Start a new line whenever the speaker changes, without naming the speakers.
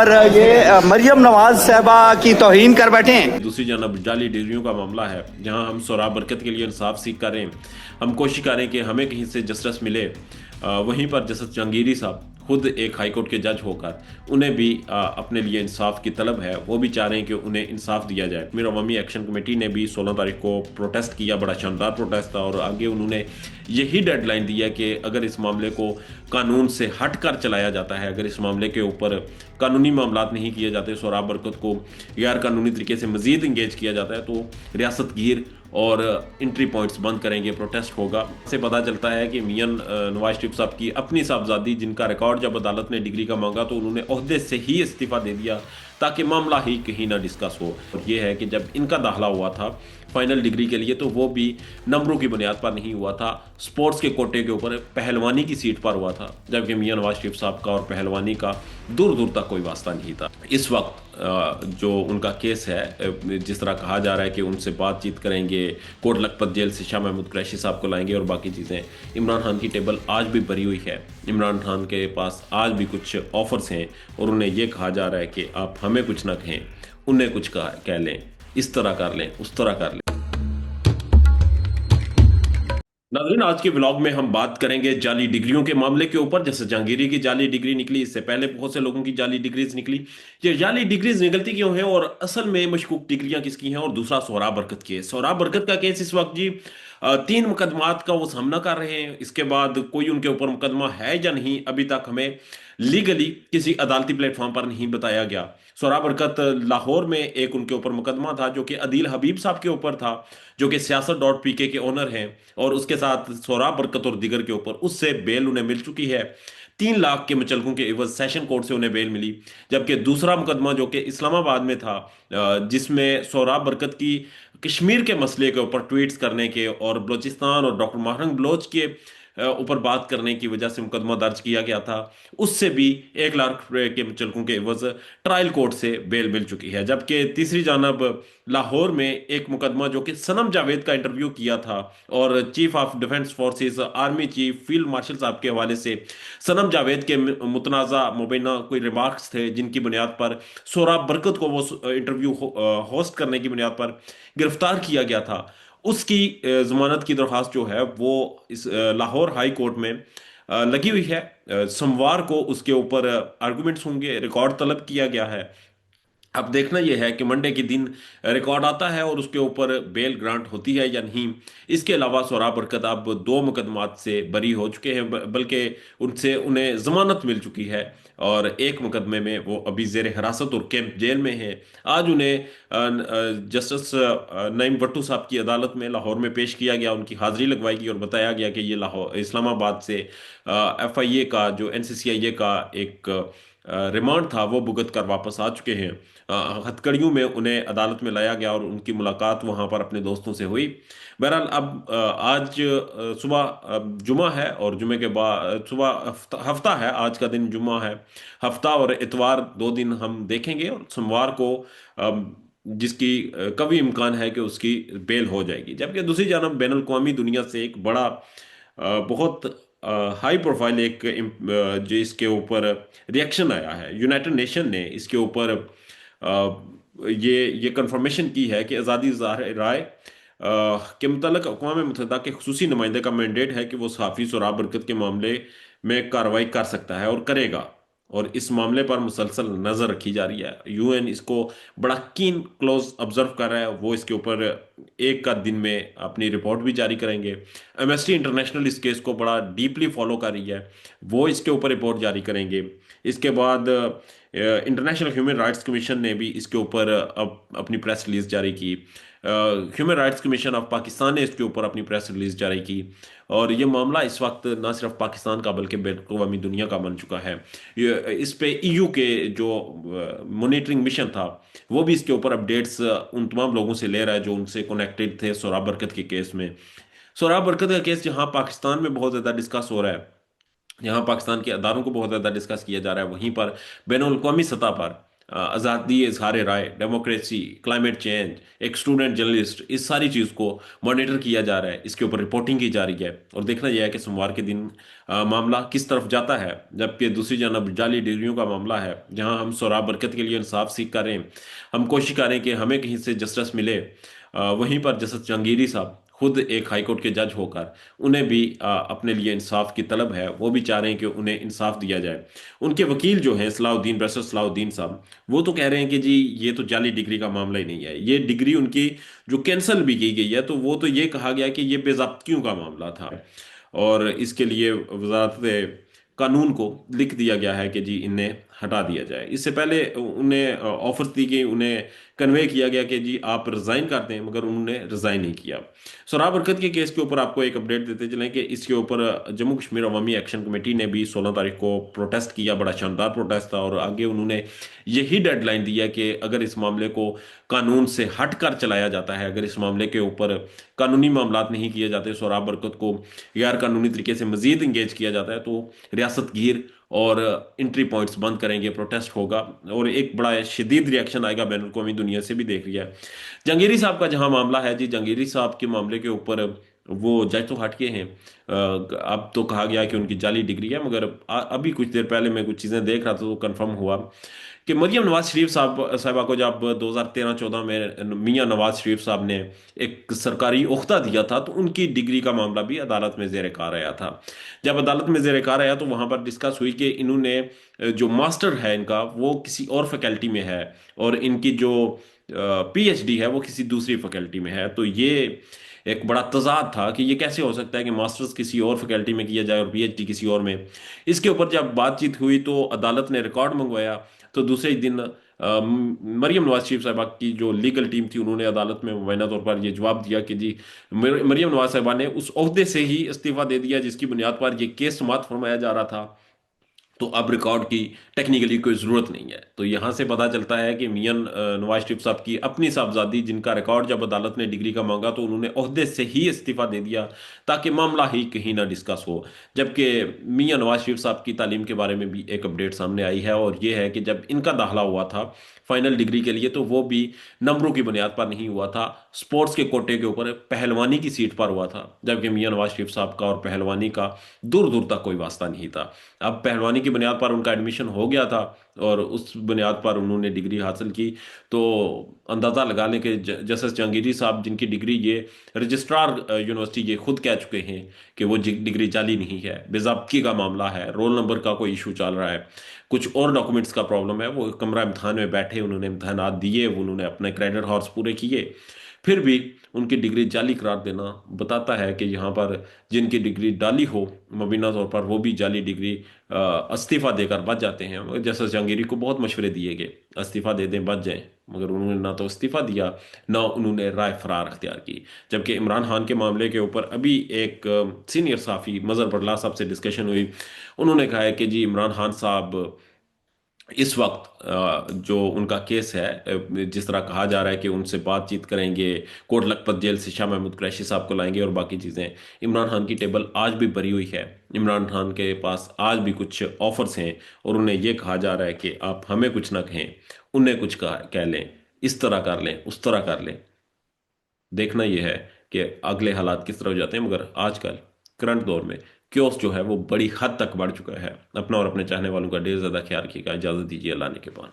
और ये मरियम नवाज साहबा की तौहीन कर बैठे हैं।
दूसरी जानब जाली डिग्रियों का मामला है, जहां हम सोराब बरकत के लिए इंसाफ सीख कर रहे हैं। हम कोशिश कर रहे हैं कि हमें कहीं से जस्टिस मिले। वहीं पर जस्टिस जहांगीरी साहब खुद एक हाई कोर्ट के जज होकर उन्हें भी अपने लिए इंसाफ की तलब है। वो भी चाह रहे हैं कि उन्हें इंसाफ दिया जाए। मेरा अवामी एक्शन कमेटी ने भी 16 तारीख को प्रोटेस्ट किया, बड़ा शानदार प्रोटेस्ट था, और आगे उन्होंने यही डेडलाइन दी है कि अगर इस मामले को कानून से हट कर चलाया जाता है, अगर इस मामले के ऊपर कानूनी मामलात नहीं किए जाते, सोराब बरकत को गैर कानूनी तरीके से मजीद इंगेज किया जाता है, तो रियासत गिर और एंट्री पॉइंट्स बंद करेंगे, प्रोटेस्ट होगा। से पता चलता है कि मियां नवाज शरीफ साहब की अपनी साहबजादी, जिनका रिकॉर्ड जब अदालत ने डिग्री का मांगा तो उन्होंने ओहदे से ही इस्तीफा दे दिया ताकि मामला ही कहीं ना डिस्कस हो। और ये है कि जब इनका दाखिला हुआ था फाइनल डिग्री के लिए, तो वो भी नंबरों की बुनियाद पर नहीं हुआ था, स्पोर्ट्स के कोटे के ऊपर पहलवानी की सीट पर हुआ था, जबकि मियां नवाज शरीफ साहब का और पहलवानी का दूर दूर तक कोई वास्ता नहीं था। इस वक्त जो उनका केस है, जिस तरह कहा जा रहा है कि उनसे बातचीत करेंगे, कोट लखपत जेल से शाह महमूद कुरैशी साहब को लाएंगे और बाकी चीज़ें, इमरान खान की टेबल आज भी भरी हुई है। इमरान खान के पास आज भी कुछ ऑफर्स हैं और उन्हें यह कहा जा रहा है कि आप हमें कुछ ना कहें, उन्हें कुछ कह लें, इस तरह कर लें, उस तरह कर लें। नाज़रीन, आज के ब्लॉग में हम बात करेंगे जाली डिग्रियों के मामले के ऊपर। जैसे जहांगीरी की जाली डिग्री निकली, इससे पहले बहुत से लोगों की जाली डिग्रीज निकली। ये जाली डिग्रीज निकलती क्यों हैं और असल में मशकूक डिग्रियां किसकी हैं? और दूसरा सोहराब बरकत केस। सोहराब बरकत का केस इस वक्त जी 3 मुकदमात का वो सामना कर रहे हैं। इसके बाद कोई उनके ऊपर मुकदमा है या नहीं, अभी तक हमें लीगली किसी अदालती प्लेटफॉर्म पर नहीं बताया गया। सोहराब बरकत लाहौर में एक उनके ऊपर मुकदमा था जो कि अदील हबीब साहब के ऊपर था, जो कि सियासत डॉट पी के ओनर हैं, और उसके साथ सोहराब बरकत और दिगर के ऊपर उससे बेल उन्हें मिल चुकी है। 3 लाख के मुचलकों के एवज सेशन कोर्ट से उन्हें बेल मिली। जबकि दूसरा मुकदमा जो कि इस्लामाबाद में था, जिसमें सोहराब बरकत की कश्मीर के मसले के ऊपर ट्वीट्स करने के और बलूचिस्तान और डॉक्टर महरंग बलोच के ऊपर बात करने की वजह से मुकदमा दर्ज किया गया था, उससे भी 1 लाख रुपए के मुचलकों के एवज ट्रायल कोर्ट से बेल मिल चुकी है। जबकि तीसरी जानब लाहौर में एक मुकदमा जो कि सनम जावेद का इंटरव्यू किया था और chief of defence forces army chief field marshal साहब के हवाले से सनम जावेद के मुतनाज़ा मुबैना कोई रिमार्क्स थे, जिनकी बुनियाद पर सोहराब बरकत को वो इंटरव्यू होस्ट करने की बुनियाद पर गिरफ्तार किया गया था, उसकी जमानत की दरख्वास्त जो है वो इस लाहौर हाई कोर्ट में लगी हुई है। सोमवार को उसके ऊपर आर्गुमेंट्स होंगे, रिकॉर्ड तलब किया गया है। अब देखना यह है कि मंडे के दिन रिकॉर्ड आता है और उसके ऊपर बेल ग्रांट होती है या नहीं। इसके अलावा सोहराब बरकत अब 2 मुकदमात से बरी हो चुके हैं, बल्कि उनसे उन्हें जमानत मिल चुकी है, और एक मुकदमे में वो अभी जेर हिरासत और कैंप जेल में है। आज उन्हें जस्टिस नईम भट्टू साहब की अदालत में लाहौर में पेश किया गया, उनकी हाजिरी लगवाई गई और बताया गया कि ये लाहौर इस्लामाबाद से FIA का, जो NCCIA का एक रिमांड था, वो भुगत कर वापस आ चुके हैं। हथकड़ियों में उन्हें अदालत में लाया गया और उनकी मुलाकात वहां पर अपने दोस्तों से हुई। बहरहाल अब आज सुबह जुमा है और जुमे के बाद सुबह हफ्ता है, आज का दिन जुमा है। हफ्ता और इतवार 2 दिन हम देखेंगे और सोमवार को जिसकी कभी इम्कान है कि उसकी बेल हो जाएगी। जबकि दूसरी जानब बैन अवी दुनिया से एक बड़ा बहुत हाई प्रोफाइल एक जो इसके ऊपर रिएक्शन आया है। यूनाइटेड नेशन ने इसके ऊपर ये कंफर्मेशन की है कि आज़ादी राय के मुतालिक अक़वाम मुत्तहिदा के खुसूसी नुमाइंदे का मैंडेट है कि वो सहाफ़ी सोहराब बरकत के मामले में कार्रवाई कर सकता है और करेगा, और इस मामले पर मुसलसल नज़र रखी जा रही है। UN इसको बड़ा कीन क्लोज ऑब्जर्व कर रहा है। वो इसके ऊपर एक का दिन में अपनी रिपोर्ट भी जारी करेंगे। एमनेस्टी इंटरनेशनल इस केस को बड़ा डीपली फॉलो कर रही है, वो इसके ऊपर रिपोर्ट जारी करेंगे। इसके बाद इंटरनेशनल ह्यूमन राइट्स कमीशन ने भी इसके ऊपर अब अपनी प्रेस रिलीज जारी की। Human rights commission of Pakistan ने इसके ऊपर अपनी प्रेस रिलीज जारी की, और ये मामला इस वक्त ना सिर्फ पाकिस्तान का बल्कि बैन-अवी दुनिया का बन चुका है। इस पे EU के जो मॉनिटरिंग मिशन था, वो भी इसके ऊपर अपडेट्स उन तमाम लोगों से ले रहा है जो उनसे कनेक्टेड थे सोहराब बरकत के केस में। सोहराब बरकत का केस जहां पाकिस्तान में बहुत ज़्यादा डिस्कस हो रहा है, यहाँ पाकिस्तान के अदारों को बहुत ज़्यादा डिस्कस किया जा रहा है, वहीं पर बैन अवी सतह पर आज़ादी इजहार राय, डेमोक्रेसी, क्लाइमेट चेंज, एक स्टूडेंट जर्नलिस्ट, इस सारी चीज़ को मॉनिटर किया जा रहा है, इसके ऊपर रिपोर्टिंग की जा रही है। और देखना यह है कि सोमवार के दिन मामला किस तरफ जाता है। जबकि दूसरी जानब जाली डिग्रियों का मामला है, जहां हम सोराब बरकत के लिए इंसाफ सीख कर रहे हैं, हम कोशिश कर रहे हैं कि हमें कहीं से जस्टिस मिले। वहीं पर जस्टिस जहांगीरी साहब खुद एक हाईकोर्ट के जज होकर उन्हें भी अपने लिए इंसाफ की तलब है, वो भी चाह रहे हैं कि उन्हें इंसाफ दिया जाए। उनके वकील जो हैं सलाउद्दीन बैरिस्टर सलाउद्दीन साहब, वो तो कह रहे हैं कि जी ये तो जाली डिग्री का मामला ही नहीं है, ये डिग्री उनकी जो कैंसिल भी की गई है, तो वो तो ये कहा गया कि ये बेज़ाब्तियों का मामला था। और इसके लिए वजारत कानून को लिख दिया गया है कि जी इन्हें हटा दिया जाए। इससे पहले उन्हें ऑफर दी गई, उन्हें कन्वे किया गया कि जी आप रिजाइन कर दें, मगर उन्होंने रिजाइन नहीं किया। सोराब बरकत के केस के ऊपर आपको एक अपडेट देते चलें कि इसके ऊपर जम्मू कश्मीर अवामी एक्शन कमेटी ने भी 16 तारीख को प्रोटेस्ट किया। बड़ा शानदार प्रोटेस्ट था और आगे उन्होंने यही डेडलाइन दिया कि अगर इस मामले को कानून से हटकर चलाया जाता है, अगर इस मामले के ऊपर कानूनी मामलात नहीं किए जाते, सोराब बरकत को गैर कानूनी तरीके से मजीद इंगेज किया जाता है, तो रियासत गिर और एंट्री पॉइंट्स बंद करेंगे, प्रोटेस्ट होगा और एक बड़ा शदीद रिएक्शन आएगा। बैन अवी दुनिया से भी देख लिया है। जहांगीरी साहब का जहां मामला है जी, जहांगीरी साहब के मामले के ऊपर वो जज तो हट के हैं। अब तो कहा गया कि उनकी जाली डिग्री है, मगर अभी कुछ देर पहले मैं कुछ चीज़ें देख रहा था तो कंफर्म हुआ कि मरियम नवाज शरीफ साहबा को जब 2013-14 में मियां नवाज शरीफ साहब ने एक सरकारी ओख्ता दिया था, तो उनकी डिग्री का मामला भी अदालत में जेर कार आया था। जब अदालत में जेर कार आया तो वहां पर डिस्कस हुई कि इन्होंने जो मास्टर है इनका वो किसी और फैकल्टी में है, और इनकी जो पीएचडी है वो किसी दूसरी फैकल्टी में है। तो ये एक बड़ा तजाद था कि ये कैसे हो सकता है कि मास्टर्स किसी और फैकल्टी में किया जाए और पीएचडी किसी और में। इसके ऊपर जब बातचीत हुई तो अदालत ने रिकॉर्ड मंगवाया। तो दूसरे ही दिन मरियम नवाज शरीफ साहबा की जो लीगल टीम थी, उन्होंने अदालत में मुबैना तौर पर यह जवाब दिया कि जी मरियम नवाज साहबा ने उस ओहदे से ही इस्तीफा दे दिया जिसकी बुनियाद पर यह केस समाप्त फरमाया जा रहा था। तो अब रिकॉर्ड की टेक्निकली कोई ज़रूरत नहीं है। तो यहाँ से पता चलता है कि मियां नवाज शरीफ साहब की अपनी साहबजादी, जिनका रिकॉर्ड जब अदालत ने डिग्री का मांगा तो उन्होंने ओहदे से ही इस्तीफा दे दिया ताकि मामला ही कहीं ना डिस्कस हो। जबकि मियां नवाज शरीफ साहब की तालीम के बारे में भी एक अपडेट सामने आई है, और ये है कि जब इनका दाखिला हुआ था फाइनल डिग्री के लिए तो वो भी नंबरों की बुनियाद पर नहीं हुआ था, स्पोर्ट्स के कोटे के ऊपर पहलवानी की सीट पर हुआ था। जबकि मियां नवाज शरीफ साहब का और पहलवानी का दूर दूर तक कोई वास्ता नहीं था। अब पहलवानी की बुनियाद पर उनका एडमिशन हो गया था और उस बुनियाद पर उन्होंने डिग्री हासिल की। तो अंदाज़ा लगा लें कि जस्टिस जहांगीरी साहब, जिनकी डिग्री ये रजिस्ट्रार यूनिवर्सिटी ये खुद कह चुके हैं कि वो डिग्री जाली नहीं है, बेज़ाब्ती का मामला है, रोल नंबर का कोई इशू चल रहा है, कुछ और डॉक्यूमेंट्स का प्रॉब्लम है। वो कमरा इम्तहान में बैठे, उन्होंने इम्तहानात दिए, उन्होंने अपने क्रेडिट हॉर्स पूरे किए, फिर भी उनकी डिग्री जाली करार देना बताता है कि यहाँ पर जिनकी डिग्री डाली हो मुबीना तौर पर वो भी जाली डिग्री इस्तीफा देकर बच जाते हैं। मगर जैसे जहांगीरी को बहुत मशवरे दिए गए इस्तीफा दे दें बच जाएं, मगर उन्होंने ना तो इस्तीफा दिया ना उन्होंने राय फरार अख्तियार की। जबकि इमरान खान के मामले के ऊपर अभी एक सीनियर साफ़ी मजहर बरला साहब से डिस्कशन हुई। उन्होंने कहा है कि जी इमरान खान साहब इस वक्त जो उनका केस है, जिस तरह कहा जा रहा है कि उनसे बातचीत करेंगे, कोट लखपत जेल से शाह महमूद कुरैशी साहब को लाएंगे और बाकी चीज़ें, इमरान खान की टेबल आज भी भरी हुई है। इमरान खान के पास आज भी कुछ ऑफर्स हैं और उन्हें यह कहा जा रहा है कि आप हमें कुछ ना कहें, उन्हें कुछ कह लें, इस तरह कर लें, उस तरह कर लें। देखना यह है कि अगले हालात किस तरह हो जाते हैं। मगर आजकल करंट दौर में क्योस जो है वो बड़ी हद तक बढ़ चुका है। अपना और अपने चाहने वालों का ढेर ज़्यादा ख्याल रखिएगा। इजाज़त दीजिए, अल्लाह ने के पान।